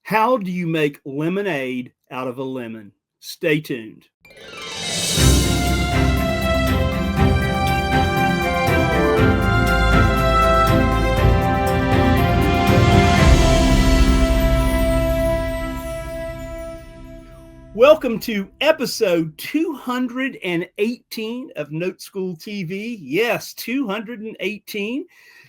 How do you make lemonade out of a lemon? Stay tuned. Welcome to episode 218 of NoteSchool TV. Yes, 218.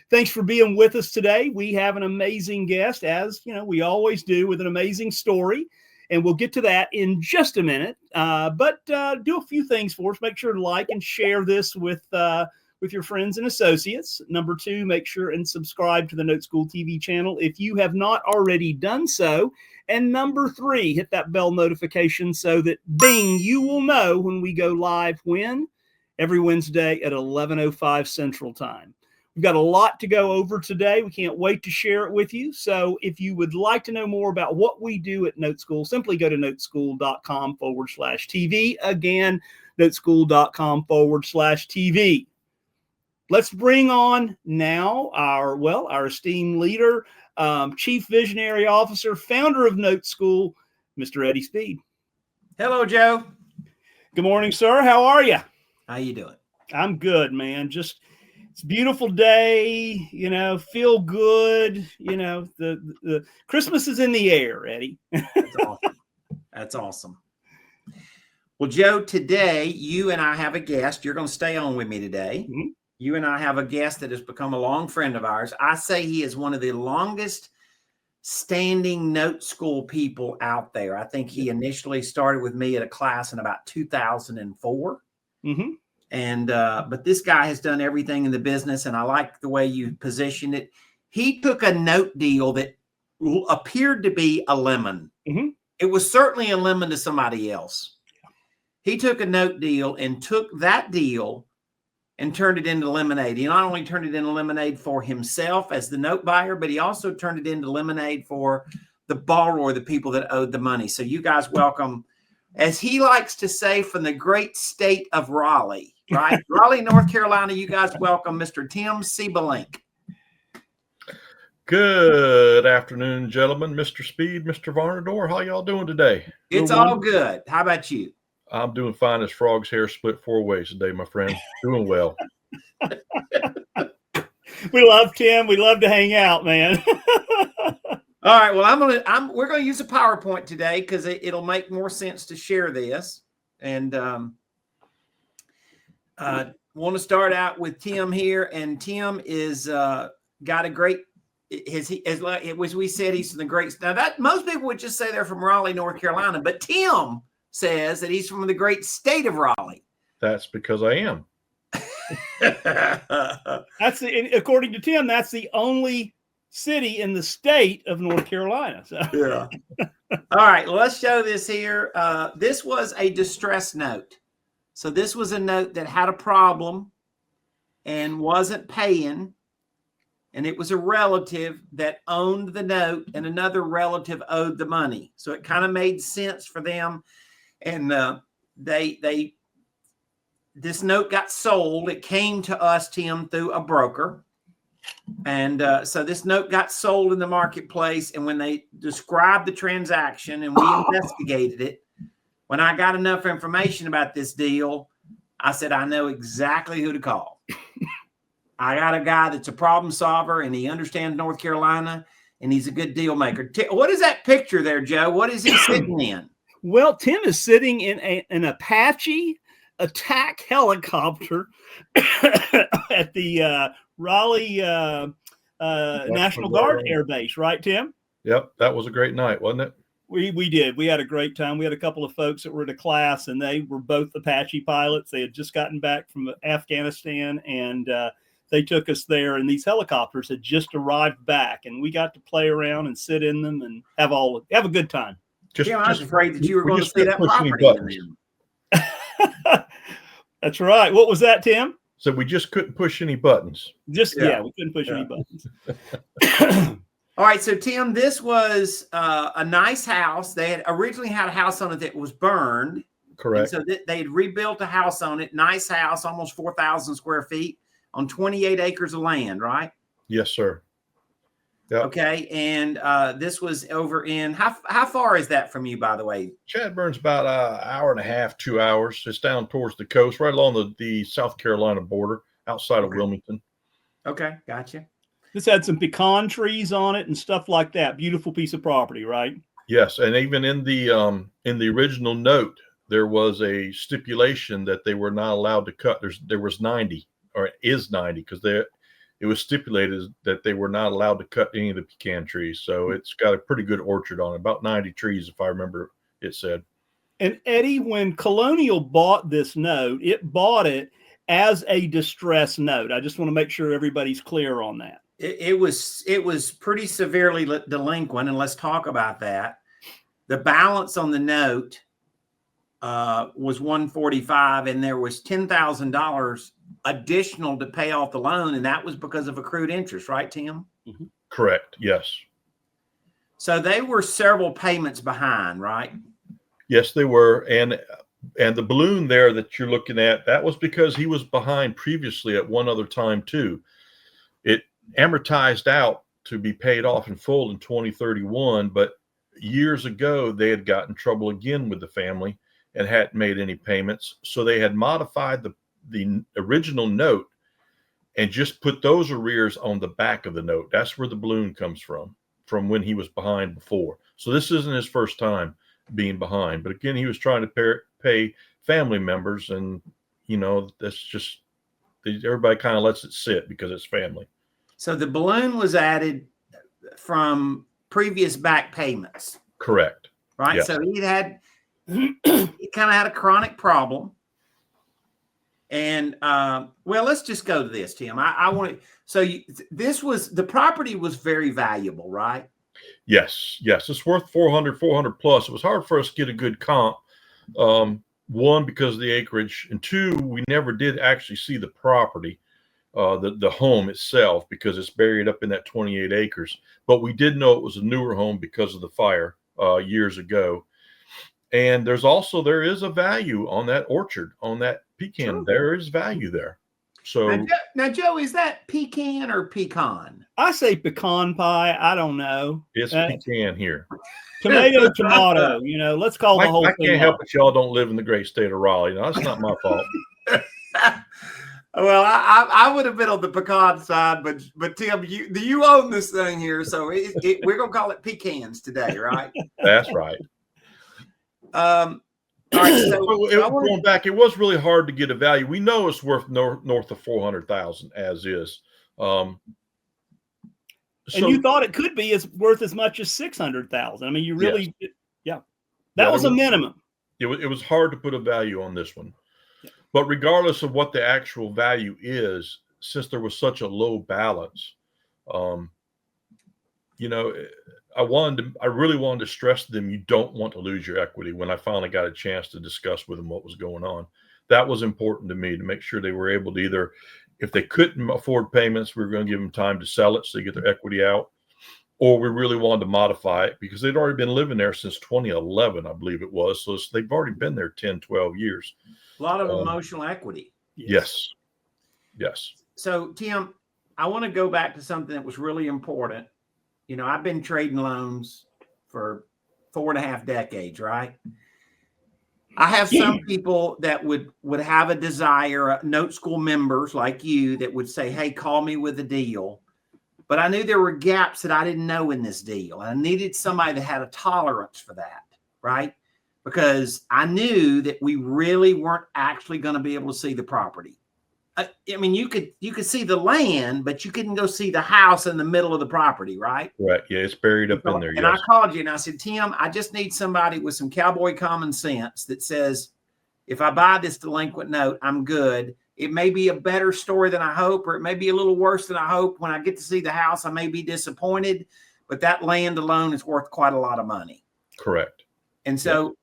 Thanks for being with us today. We have an amazing guest, as you know, we always do, with an amazing story. And we'll get to that in just a minute. But do a few things for us. Make sure to like and share this with your friends and associates. Number 2, make sure and subscribe to the NoteSchool TV channel if you have not already done so. And number 3, hit that bell notification so that, bing, you will know when we go live every Wednesday at 11:05 Central Time. We've got a lot to go over today. We can't wait to share it with you. So if you would like to know more about what we do at NoteSchool, simply go to noteschool.com/TV. Again, noteschool.com/TV. Let's bring on now our esteemed leader, Chief Visionary Officer, founder of NoteSchool, Mr. Eddie Speed. Hello, Joe. Good morning, sir. How are you? How you doing? I'm good, man. It's a beautiful day, feel good. The Christmas is in the air, Eddie. That's awesome. That's awesome. Well, Joe, today you and I have a guest. You're going to stay on with me today. Mm-hmm. You and I have a guest that has become a long friend of ours. I say he is one of the longest standing NoteSchool people out there. I think he initially started with me at a class in about 2004. Mm-hmm. And, but this guy has done everything in the business, and I like the way you positioned it. He took a note deal that appeared to be a lemon. Mm-hmm. It was certainly a lemon to somebody else. He took a note deal and took that deal and turned it into lemonade. He not only turned it into lemonade for himself as the note buyer, but he also turned it into lemonade for the borrower, the people that owed the money. So you guys welcome, as he likes to say, from the great state of Raleigh, right? Raleigh, North Carolina, you guys welcome Mr. Tim Siebelink. Good afternoon, gentlemen. Mr. Speed, Mr. Varnador, how y'all doing today? It's all good. How about you? I'm doing fine as frog's hair split 4 ways today, my friend. Doing well. We love Tim. We love to hang out, man. All right. Well, we're going to use a PowerPoint today because it'll make more sense to share this. And want to start out with Tim here. And Tim is got a great. As we said, he's from the great. Now that most people would just say they're from Raleigh, North Carolina, but Tim says that he's from the great state of Raleigh. That's because I am. According to Tim, that's the only city in the state of North Carolina. So. Yeah. All right, let's show this here. This was a distress note. So this was a note that had a problem and wasn't paying. And it was a relative that owned the note and another relative owed the money. So it kind of made sense for them. And this note got sold. It came to us, Tim, through a broker. And so this note got sold in the marketplace. And when they described the transaction and we investigated it, when I got enough information about this deal, I said, I know exactly who to call. I got a guy that's a problem solver and he understands North Carolina and he's a good deal maker. What is that picture there, Joe? What is he sitting in? Well, Tim is sitting in an Apache attack helicopter at the Raleigh National Guard Air Base, right, Tim? Yep, that was a great night, wasn't it? We did. We had a great time. We had a couple of folks that were at a class, and they were both Apache pilots. They had just gotten back from Afghanistan, and they took us there, and these helicopters had just arrived back, and we got to play around and sit in them and have a good time. I was afraid that you were going to see that property. That's right. What was that, Tim? So we just couldn't push any buttons. We couldn't push any buttons. All right. So, Tim, this was a nice house. They had originally had a house on it that was burned. Correct. And so they had rebuilt a house on it. Nice house, almost 4,000 square feet on 28 acres of land, right? Yes, sir. Yep. Okay. And this was over in, how far is that from you, by the way? Chadburn's about an hour and a half, 2 hours. It's down towards the coast, right along the South Carolina border, outside of Wilmington. Okay. Gotcha. This had some pecan trees on it and stuff like that. Beautiful piece of property, right? Yes. And even in the original note, there was a stipulation that they were not allowed to cut. There was 90, or is 90, because it was stipulated that they were not allowed to cut any of the pecan trees. So it's got a pretty good orchard on it, about 90 trees, if I remember it said. And Eddie, when Colonial bought this note, it bought it as a distress note. I just want to make sure everybody's clear on that. It was pretty severely delinquent, and let's talk about that. The balance on the note was $145, and there was $10,000 additional to pay off the loan, and that was because of accrued interest, right, Tim? Mm-hmm. Correct. Yes. So they were several payments behind, right? Yes, they were. And the balloon there that you're looking at, that was because he was behind previously at one other time too. It amortized out to be paid off in full in 2031, but years ago they had gotten in trouble again with the family and hadn't made any payments. So they had modified the original note and just put those arrears on the back of the note. That's where the balloon comes from when he was behind before. So this isn't his first time being behind, but again, he was trying to pay family members, and that's just, everybody kind of lets it sit because it's family. So the balloon was added from previous back payments. Correct. Right. Yes. So he kind of had a chronic problem. And well, let's just go to this, Tim. I want to. So the property was very valuable, right? Yes. It's worth 400 plus. It was hard for us to get a good comp. One, because of the acreage, and two, we never did actually see the property, the home itself, because it's buried up in that 28 acres. But we did know it was a newer home because of the fire years ago. And there is a value on that orchard, on that pecan. Sure. There is value there. So now, Joe, is that pecan or pecan? I say pecan pie. I don't know. It's pecan here. Tomato. Let's call the whole thing. I can't help it. Y'all don't live in the great state of Raleigh. That's not my fault. Well, I would have been on the pecan side, but Tim, you own this thing here, so we're gonna call it pecans today, right? That's right. All right, going back, it was really hard to get a value. We know it's worth north of 400,000 as is. And you thought it could be worth as much as 600,000. I mean, you really, yes. That was a minimum. It was hard to put a value on this one. Yeah. But regardless of what the actual value is, since there was such a low balance, I really wanted to stress to them, you don't want to lose your equity. When I finally got a chance to discuss with them what was going on, that was important to me, to make sure they were able to either, if they couldn't afford payments, we were going to give them time to sell it so they get their equity out, or we really wanted to modify it because they'd already been living there since 2011, I believe it was. So they've already been there 10, 12 years. A lot of emotional equity. Yes. So, Tim, I want to go back to something that was really important. I've been trading loans for 4.5 decades, right? I have some people that would have a desire, NoteSchool members like you, that would say, hey, call me with a deal. But I knew there were gaps that I didn't know in this deal. And I needed somebody that had a tolerance for that, right? Because I knew that we really weren't actually going to be able to see the property. I mean, you could see the land, but you couldn't go see the house in the middle of the property, right? Right. Yeah, it's buried up in there. And I called you and I said, Tim, I just need somebody with some cowboy common sense that says, if I buy this delinquent note, I'm good. It may be a better story than I hope, or it may be a little worse than I hope. When I get to see the house, I may be disappointed, but that land alone is worth quite a lot of money. Correct. And so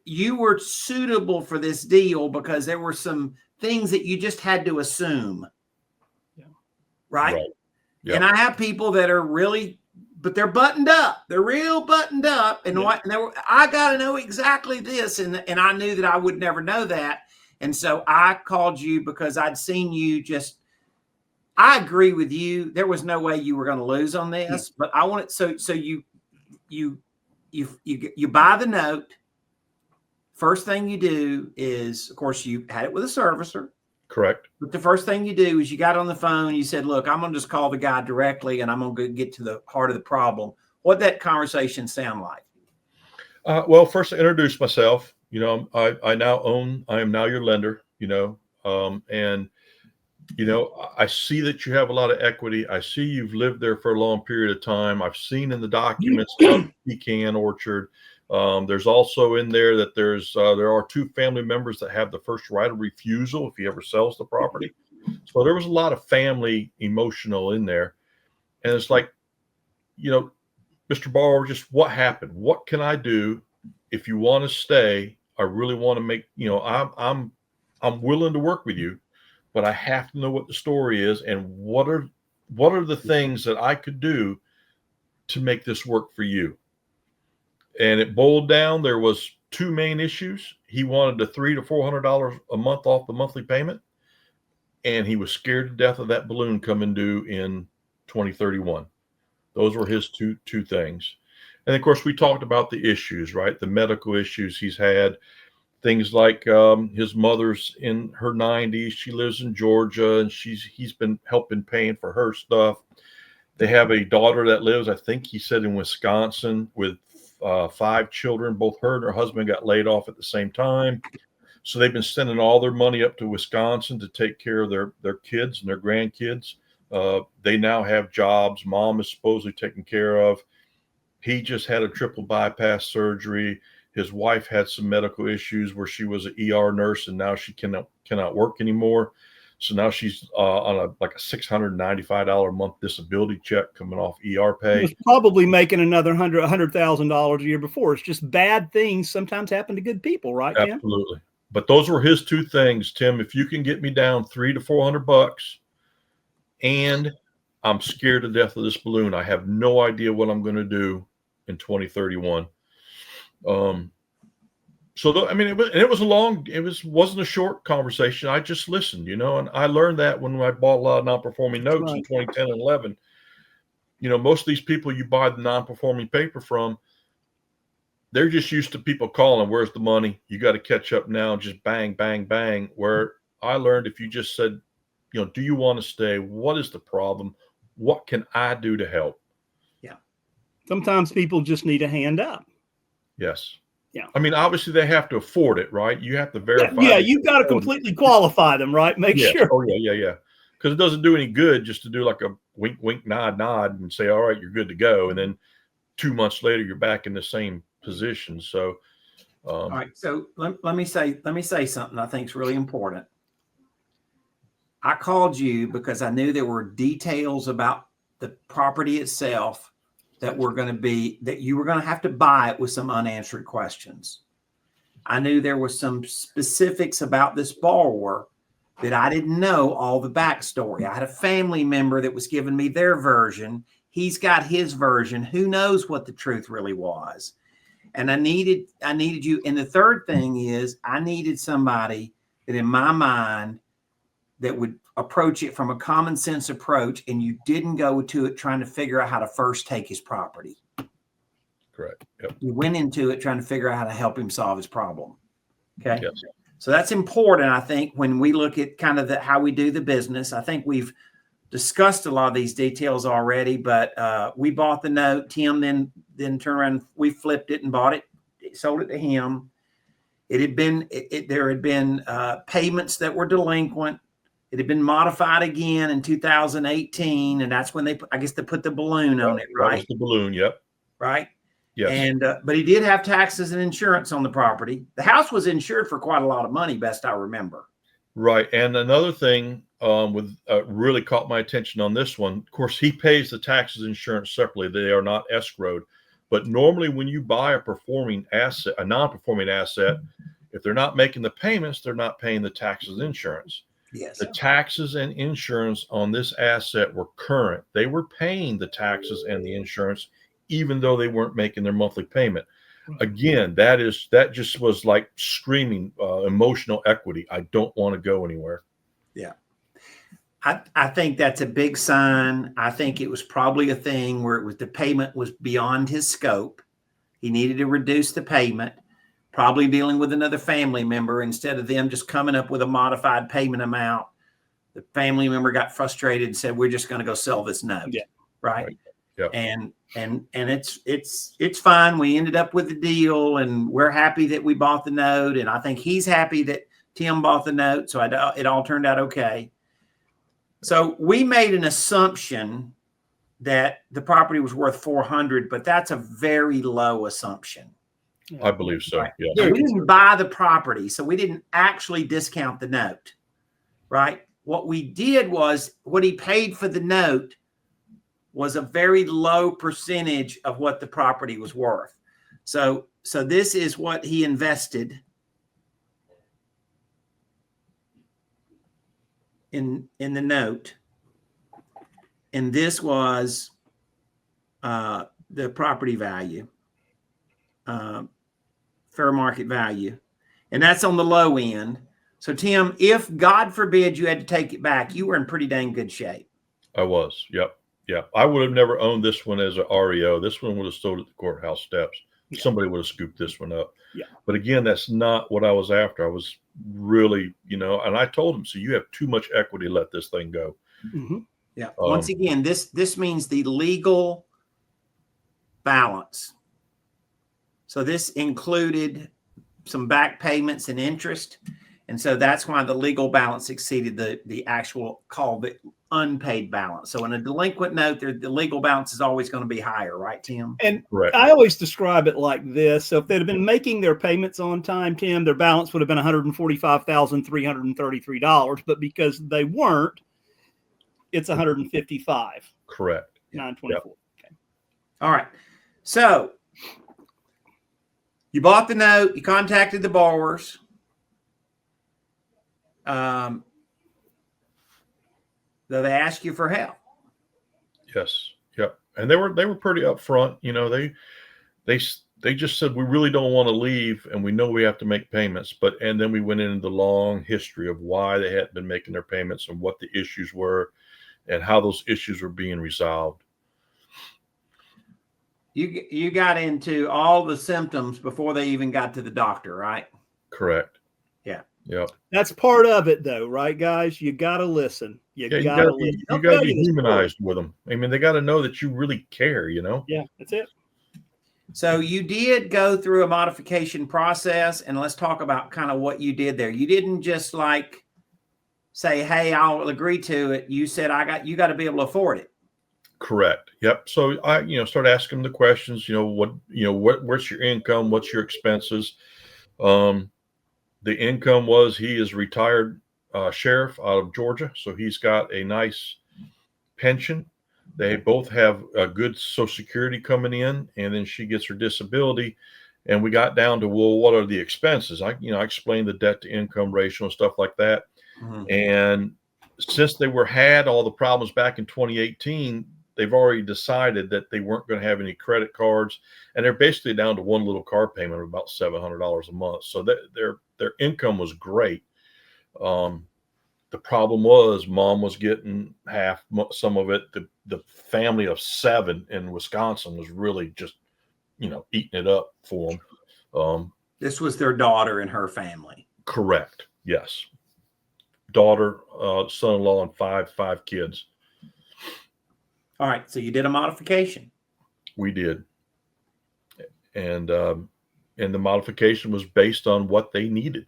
you were suitable for this deal because there were some things that you just had to assume. Yeah. Right. Yep. And I have people that are really, but they're buttoned up. They're real buttoned up. And I got to know exactly this. And I knew that I would never know that. And so I called you because I'd seen you I agree with you. There was no way you were going to lose on this, but I want it. So you buy the note. First thing you do is, of course, you had it with a servicer. Correct. But the first thing you do is you got on the phone. You said, "Look, I'm going to just call the guy directly, and I'm going to get to the heart of the problem." What that conversation sound like? Well, first I introduced myself. I am now your lender. And I see that you have a lot of equity. I see you've lived there for a long period of time. I've seen in the documents about the pecan orchard. There's also in there that there are 2 family members that have the first right of refusal if he ever sells the property. So there was a lot of family emotional in there. And it's like, Mr. Borrower, just what happened? What can I do if you want to stay? I really want to make, I'm willing to work with you, but I have to know what the story is and what are the things that I could do to make this work for you. And it boiled down. There was 2 main issues. He wanted the $300 to $400 a month off the monthly payment, and he was scared to death of that balloon coming due in 2031. Those were his two things. And of course, we talked about the issues, right? The medical issues he's had, things like his mother's in her 90s. She lives in Georgia, and he's been helping paying for her stuff. They have a daughter that lives, I think he said, in Wisconsin with 5 children. Both her and her husband got laid off at the same time. So they've been sending all their money up to Wisconsin to take care of their kids and their grandkids. They now have jobs. Mom is supposedly taken care of. He just had a triple bypass surgery. His wife had some medical issues where she was an ER nurse, and now she cannot work anymore. So now she's on a $695 a month disability check coming off ER pay. He was probably making another $100,000 a year before. It's just bad things sometimes happen to good people, right, Tim? Absolutely. But those were his 2 things, Tim. If you can get me down $300 to $400, and I'm scared to death of this balloon, I have no idea what I'm going to do in 2031. It wasn't a short conversation. I just listened, and I learned that when I bought a lot of non-performing notes in 2010 and 11. Most of these people you buy the non-performing paper from, they're just used to people calling, "Where's the money? You got to catch up now." Just bang, bang, bang. Where I learned, if you just said, "Do you want to stay? What is the problem? What can I do to help?" Yeah. Sometimes people just need a hand up. Yes. Yeah. I mean, obviously they have to afford it, right? You have to verify. Yeah, you've got to completely qualify them, right? Make sure. Oh, yeah. Because it doesn't do any good just to do like a wink, wink, nod, nod and say, "All right, you're good to go." And then 2 months later, you're back in the same position. So, all right. So let me say something I think is really important. I called you because I knew there were details about the property itself that you were going to have to buy it with some unanswered questions. I knew there was some specifics about this borrower that I didn't know all the backstory. I had a family member that was giving me their version. He's got his version. Who knows what the truth really was? And I needed you. And the third thing is I needed somebody that in my mind that would approach it from a common sense approach, and you didn't go to it trying to figure out how to first take his property. Correct. Yep. You went into it trying to figure out how to help him solve his problem. Okay. Yes. So that's important, I think, when we look at kind of how we do the business. I think we've discussed a lot of these details already, but we bought the note. Tim then turned around, we flipped it and bought it, sold it to him. There had been payments that were delinquent. It had been modified again in 2018, and that's when they put the balloon on it, right? That was the balloon, yep. Right? Yes. And but he did have taxes and insurance on the property. The house was insured for quite a lot of money, best I remember. Right. And another thing really caught my attention on this one. Of course, he pays the taxes and insurance separately. They are not escrowed. But normally when you buy a non-performing asset, if they're not making the payments, they're not paying the taxes and insurance. Yes. The taxes and insurance on this asset were current. They were paying the taxes and the insurance, even though they weren't making their monthly payment. Again, that just was like screaming emotional equity. I don't want to go anywhere. Yeah. I think that's a big sign. I think it was probably a thing where the payment was beyond his scope. He needed to reduce the payment, probably dealing with another family member instead of them just coming up with a modified payment amount. The family member got frustrated and said, "We're just going to go sell this note." Yeah. Right. Yeah. And it's fine. We ended up with the deal, and we're happy that we bought the note. And I think he's happy that Tim bought the note. So it all turned out okay. So we made an assumption that the property was worth 400, but that's a very low assumption. I believe so. Right? Yeah. So we didn't buy the property, so we didn't actually discount the note, right? What we did was what he paid for the note was a very low percentage of what the property was worth. So this is what he invested in the note, and this was the property value, fair market value, and that's on the low end. So Tim, if God forbid you had to take it back, you were in pretty dang good shape. I was. Yep. Yeah. I would have never owned this one as an REO. This one would have stood at the courthouse steps. Yeah. Somebody would have scooped this one up. Yeah. But again, that's not what I was after. I was really, and I told him, so you have too much equity, let this thing go. Mm-hmm. Yeah. Once again, this means the legal balance. So this included some back payments and interest. And so that's why the legal balance exceeded the actual called the unpaid balance. So in a delinquent note, the legal balance is always going to be higher, right, Tim? And Correct. I always describe it like this. So if they'd have been making their payments on time, Tim, their balance would have been $145,333. But because they weren't, it's $155,924. Correct. Yep. Okay. All right. So you bought the note, you contacted the borrowers. Though they ask you for help. Yes. Yep. And they were pretty upfront. They just said, we really don't want to leave, and we know we have to make payments. And then we went into the long history of why they hadn't been making their payments and what the issues were and how those issues were being resolved. You got into all the symptoms before they even got to the doctor, right? Correct. Yeah. Yep. That's part of it, though, right, guys? You got to listen. You got to listen. You got to be humanized with them. I mean, they got to know that you really care, Yeah, that's it. So you did go through a modification process, and let's talk about kind of what you did there. You didn't just like say, "Hey, I'll agree to it." You said, you got to be able to afford it." Correct. Yep. So I, started asking them the questions. What's your income? What's your expenses? The income was he is retired sheriff out of Georgia, so he's got a nice pension. They both have a good Social Security coming in, and then she gets her disability. And we got down to, well, what are the expenses? I explained the debt to income ratio and stuff like that. Mm-hmm. And since they had all the problems back in 2018, they've already decided that they weren't going to have any credit cards, and they're basically down to one little car payment of about $700 a month. So their income was great. The problem was mom was getting half, some of it. The family of 7 in Wisconsin was really just, eating it up for them. This was their daughter and her family. Correct. Yes. Daughter, son-in-law, and five kids. All right. So you did a modification. We did. And the modification was based on what they needed.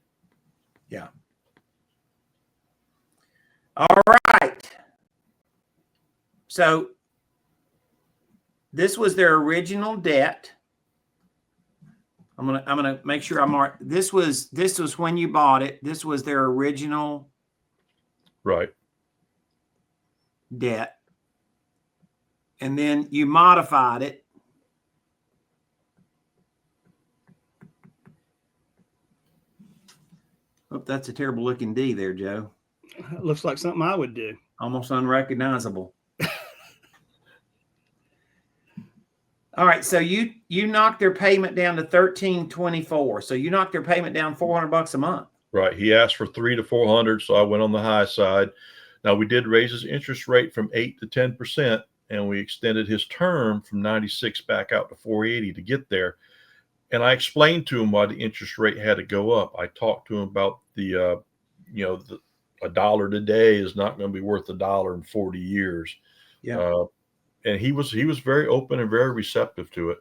Yeah. All right. So this was their original debt. I'm gonna make sure I mark. This was when you bought it. This was their original debt. And then you modified it. Oh, that's a terrible looking D there, Joe. It looks like something I would do. Almost unrecognizable. All right, so you knocked their payment down to $1,324. So you knocked their payment down $400 a month. Right. He asked for $300 to $400, so I went on the high side. Now, we did raise his interest rate from 8 to 10%, and we extended his term from 96 back out to 480 to get there. And I explained to him why the interest rate had to go up. I talked to him about the $1 today is not going to be worth $1 in 40 years. Yeah. And he was very open and very receptive to it.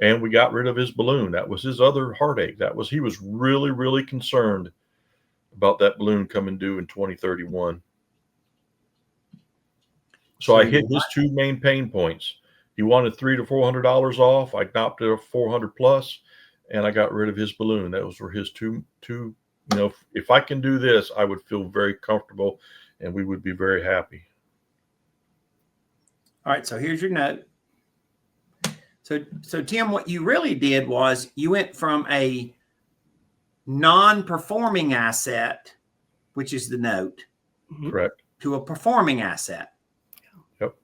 And we got rid of his balloon. That was his other heartache. He was really, really concerned about that balloon coming due in 2031. So I hit his two main pain points. He wanted $300 to $400 off. I knocked it at $400 plus, and I got rid of his balloon. Those were his two. If I can do this, I would feel very comfortable, and we would be very happy. All right. So here's your note. So Tim, what you really did was you went from a non-performing asset, which is the note, correct, to a performing asset. Yep.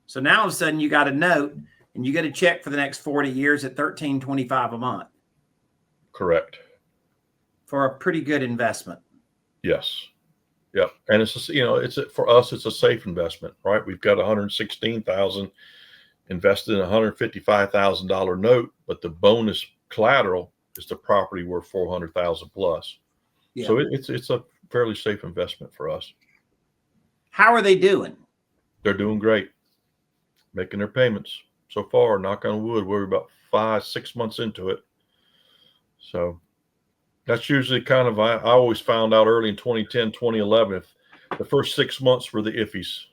So now all of a sudden you got a note and you get a check for the next 40 years at $13.25 a month. Correct. For a pretty good investment. Yes. Yep. And for us, it's a safe investment, right? We've got $116,000 invested in a $155,000 note, but the bonus collateral is the property worth $400,000 plus. Yeah. So it's a fairly safe investment for us. How are they doing? They're doing great, making their payments so far. Knock on wood, we're about 5-6 months into it. So that's usually kind of, I always found out early in 2010, 2011, if the first 6 months were the iffies.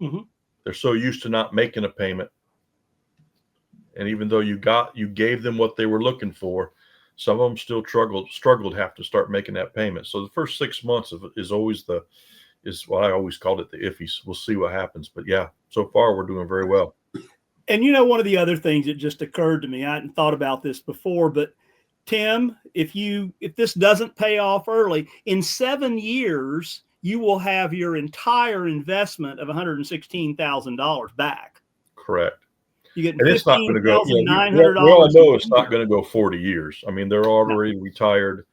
Mm-hmm. They're so used to not making a payment. And even though you gave them what they were looking for, some of them still struggled to have to start making that payment. So the first 6 months is what I always called it, the iffies. We'll see what happens. But yeah, so far we're doing very well. And one of the other things that just occurred to me, I hadn't thought about this before, but Tim, if this doesn't pay off early, in 7 years, you will have your entire investment of $116,000 back. Correct. You get and it's not going to go. $15,900. We all know it's not going to go 40 years. I mean, they're already retired.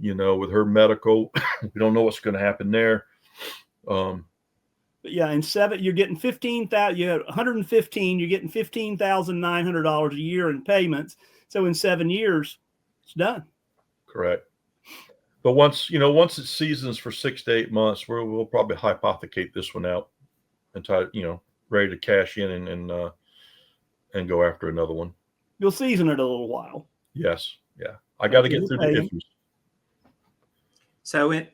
With her medical, we don't know what's going to happen there. But yeah, in 7, you're getting $15,000. You have 115. You're getting $15,900 a year in payments. So in 7 years, it's done. Correct. But once it seasons for 6 to 8 months, we'll probably hypothecate this one out until ready to cash in and go after another one. You'll season it a little while. Yes. Yeah. I got to get through the iffies.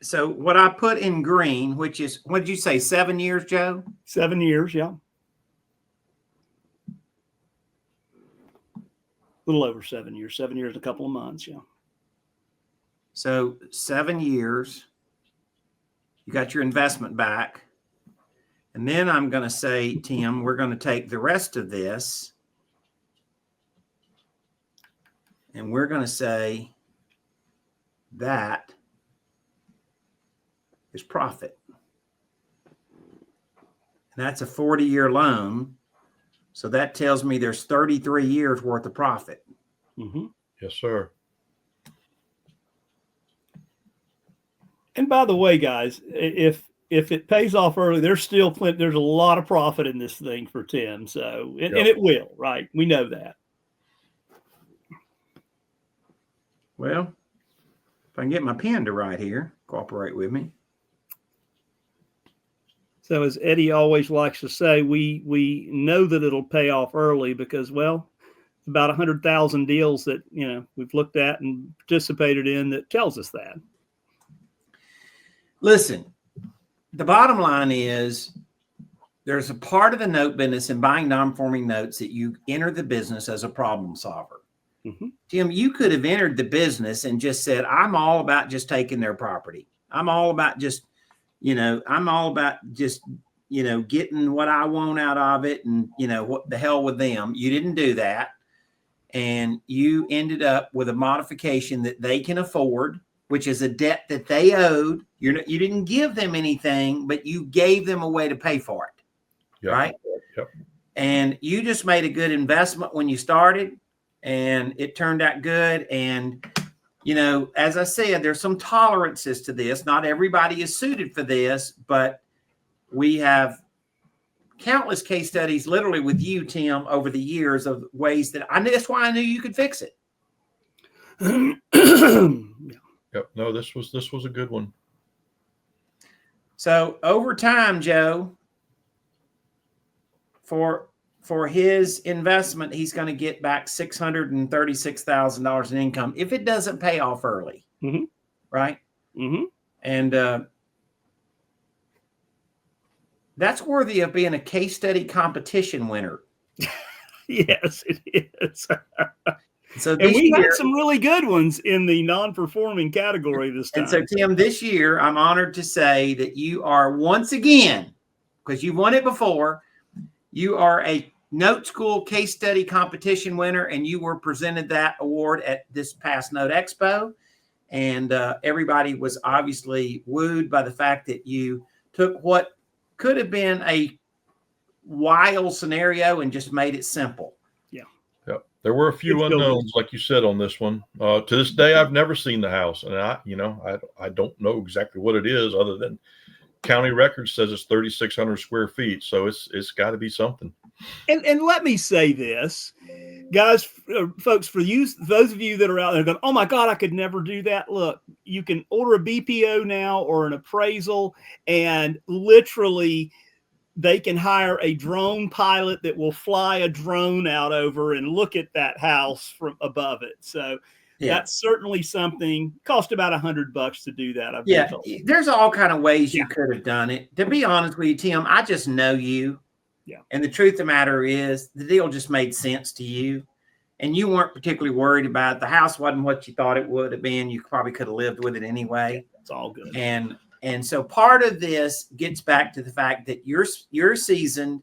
So what I put in green, which is, what did you say, 7 years, Joe? 7 years, yeah. A little over 7 years. 7 years, a couple of months, yeah. So 7 years, you got your investment back. And then I'm going to say, Tim, we're going to take the rest of this and we're going to say that is profit. And that's a 40-year loan. So that tells me there's 33 years worth of profit. Mm-hmm. Yes, sir. And by the way, guys, if it pays off early, there's still there's a lot of profit in this thing for Tim. So, and it will, right? We know that. Well, if I can get my pen to write here, cooperate with me. So as Eddie always likes to say, we know that it'll pay off early because, well, it's about 100,000 deals that, we've looked at and participated in that tells us that. Listen, the bottom line is there's a part of the note business in buying non-performing notes that you enter the business as a problem solver. Mm-hmm. Tim, you could have entered the business and just said, I'm all about just taking their property. I'm all about just, getting what I want out of it. And, what the hell with them. You didn't do that. And you ended up with a modification that they can afford, which is a debt that they owed. You didn't give them anything, but you gave them a way to pay for it. Yep. Right? Yep. And you just made a good investment when you started, and it turned out good. And, as I said, there's some tolerances to this. Not everybody is suited for this, but we have countless case studies, literally with you, Tim, over the years of ways that I knew. That's why I knew you could fix it. Yep. No, this was a good one. So over time, Joe, for his investment, he's going to get back $636,000 in income if it doesn't pay off early. Mm-hmm. Right? Mm-hmm. And that's worthy of being a case study competition winner. Yes, it is. So and we had some really good ones in the non-performing category this time. And so, Tim, this year, I'm honored to say that you are once again, because you've won it before, you are a NoteSchool case study competition winner, and you were presented that award at this past Note Expo. And everybody was obviously wooed by the fact that you took what could have been a wild scenario and just made it simple. Yeah. Yep. There were a few unknowns, like you said, on this one. To this day, I've never seen the house, and I don't know exactly what it is, other than county record says it's 3,600 square feet. So it's got to be something. And let me say this, guys, folks, for you, those of you that are out there going, oh my God, I could never do that. Look, you can order a BPO now or an appraisal, and literally they can hire a drone pilot that will fly a drone out over and look at that house from above it. So that's certainly something. Cost about $100 to do that. There's all kind of ways you could have done it. To be honest with you, Tim, I just know you. Yeah. And the truth of the matter is the deal just made sense to you. And you weren't particularly worried about it. The house wasn't what you thought it would have been. You probably could have lived with it anyway. It's all good. And so part of this gets back to the fact that you're seasoned.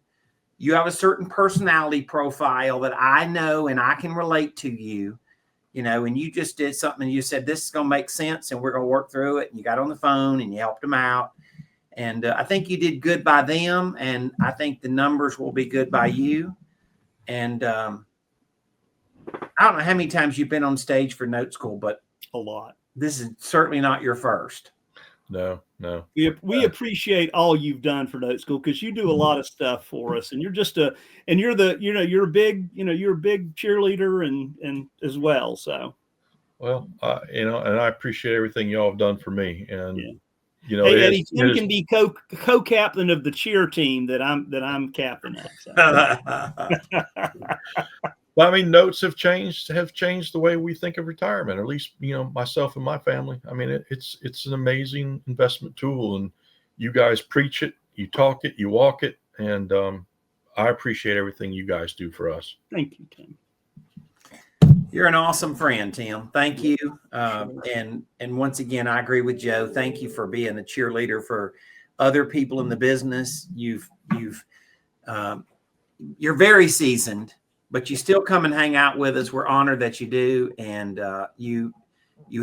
You have a certain personality profile that I know and I can relate to you. You know, and you just did something and you said, this is going to make sense and we're going to work through it. And you got on the phone and you helped them out. And I think you did good by them. And I think the numbers will be good by you. And I don't know how many times you've been on stage for NoteSchool, but a lot. This is certainly not your first. No. We appreciate all you've done for NoteSchool, because you do a lot of stuff for us, and you're you're a big cheerleader and as well. So, well, and I appreciate everything y'all have done for me. And hey, Eddie, Tim can be co-captain of the cheer team that I'm captain of. So. Well, I mean, notes have changed the way we think of retirement, or at least, myself and my family. I mean, it's an amazing investment tool, and you guys preach it, you talk it, you walk it. And I appreciate everything you guys do for us. Thank you, Tim. You're an awesome friend, Tim. Thank you. And once again, I agree with Joe. Thank you for being a cheerleader for other people in the business. You're very seasoned, but you still come and hang out with us. We're honored that you do. And you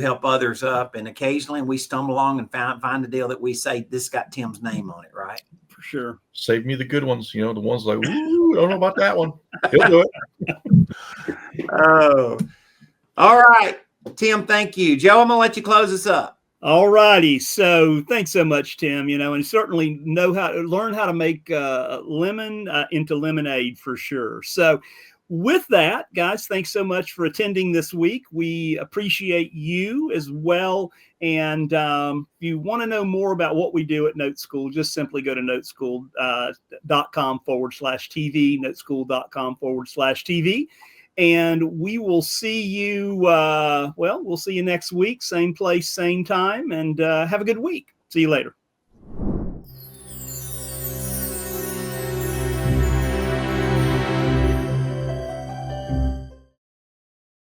help others up. And occasionally we stumble along and find a deal that we say, this got Tim's name on it, right? For sure. Save me the good ones, the ones like, ooh, don't know about that one. He'll do it. Oh, all right. Tim, thank you. Joe, I'm going to let you close us up. All righty. So thanks so much, Tim, and certainly learn how to make lemon into lemonade for sure. So with that, guys, thanks so much for attending this week. We appreciate you as well. And if you want to know more about what we do at NoteSchool, just simply go to noteschool.com/TV, noteschool.com/TV. And we will see you, we'll see you next week, same place, same time, and have a good week. See you later.